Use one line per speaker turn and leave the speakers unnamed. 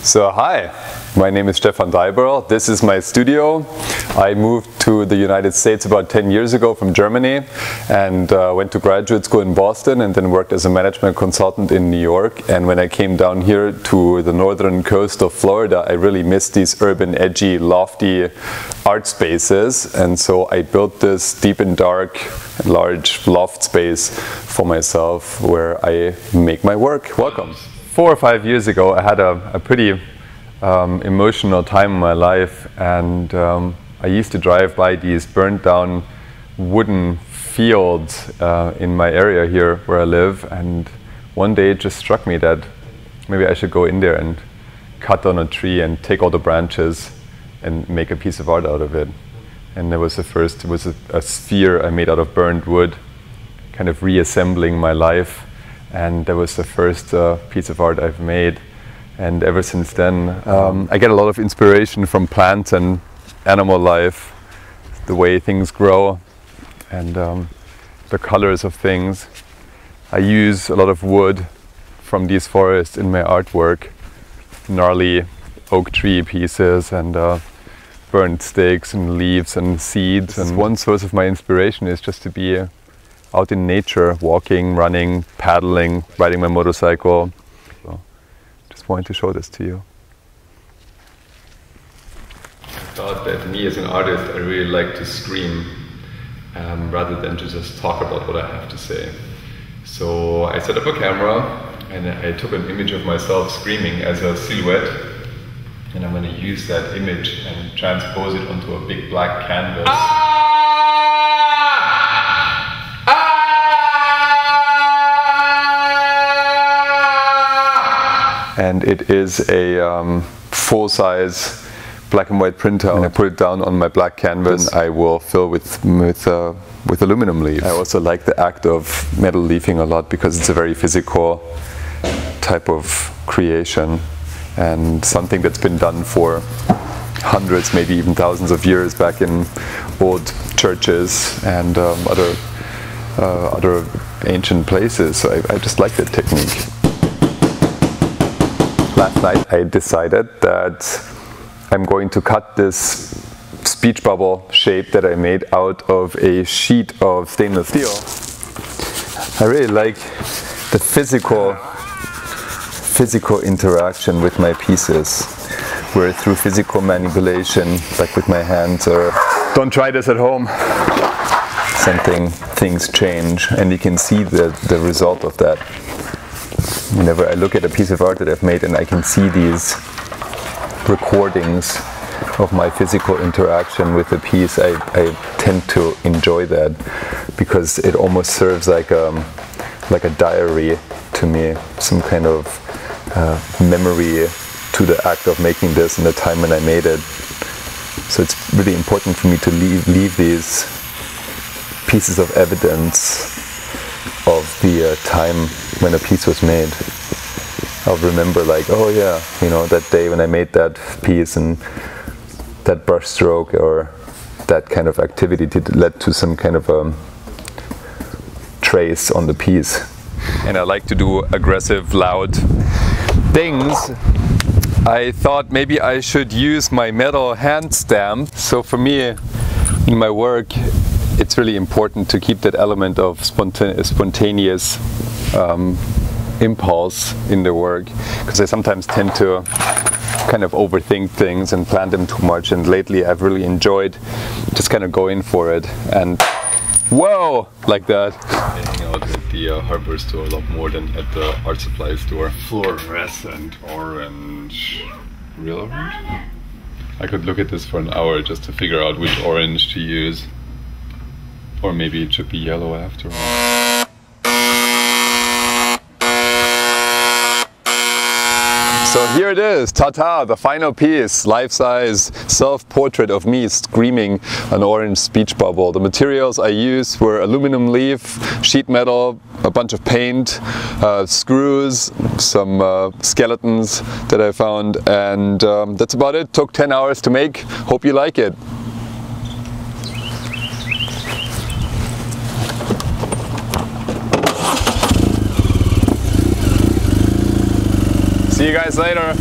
So hi, my name is Stefan. This is my studio. I moved to the United States about 10 years ago from Germany and went to graduate school in Boston and then worked as a management consultant in New York. And when I came down here to the northern coast of Florida, I really missed these urban, edgy, lofty art spaces. And so I built this deep and dark, large loft space for myself where I make my work. Welcome. 4 or 5 years ago, I had a pretty emotional time in my life, and I used to drive by these burnt down wooden fields in my area here where I live, and one day it just struck me that maybe I should go in there and cut down a tree and take all the branches and make a piece of art out of it. And there was it was a sphere I made out of burnt wood, kind of reassembling my life. And that was the first piece of art I've made. And ever since then, I get a lot of inspiration from plants and animal life, the way things grow, and the colors of things. I use a lot of wood from these forests in my artwork, gnarly oak tree pieces and burnt sticks and leaves and seeds. And one source of my inspiration is just to be out in nature, walking, running, paddling, riding my motorcycle. So, just wanted to show this to you. I thought that me as an artist, I really like to scream rather than to just talk about what I have to say. So I set up a camera and I took an image of myself screaming as a silhouette, and I'm going to use that image and transpose it onto a big black canvas. And it is a full-size black and white printout. And I put it down on my black canvas. I will fill with aluminum leaf. I also like the act of metal leafing a lot because it's a very physical type of creation and something that's been done for hundreds, maybe even thousands of years back in old churches and other ancient places. So I just like that technique. Last night I decided that I'm going to cut this speech bubble shape that I made out of a sheet of stainless steel. I really like the physical interaction with my pieces, where through physical manipulation, like with my hands, or don't try this at home, things change, and you can see the result of that. Whenever I look at a piece of art that I've made and I can see these recordings of my physical interaction with the piece, I tend to enjoy that because it almost serves like a diary to me, some kind of memory to the act of making this and the time when I made it. So it's really important for me to leave these pieces of evidence of the time when a piece was made. I'll remember, like, oh yeah, you know, that day when I made that piece and that brush stroke or that kind of activity led to some kind of a trace on the piece. And I like to do aggressive, loud things. I thought maybe I should use my metal hand stamp. So for me, in my work, it's really important to keep that element of spontaneous impulse in the work, because I sometimes tend to kind of overthink things and plan them too much, and lately I've really enjoyed just kind of going for it and whoa, like that. I hang out at the hardware store a lot more than at the art supply store. Fluorescent orange. Real orange? I could look at this for an hour just to figure out which orange to use. Or maybe it should be yellow after all. So here it is, ta-ta, the final piece, life-size self-portrait of me screaming an orange speech bubble. The materials I used were aluminum leaf, sheet metal, a bunch of paint, screws, some skeletons that I found, and that's about it. Took 10 hours to make. Hope you like it. See you guys later.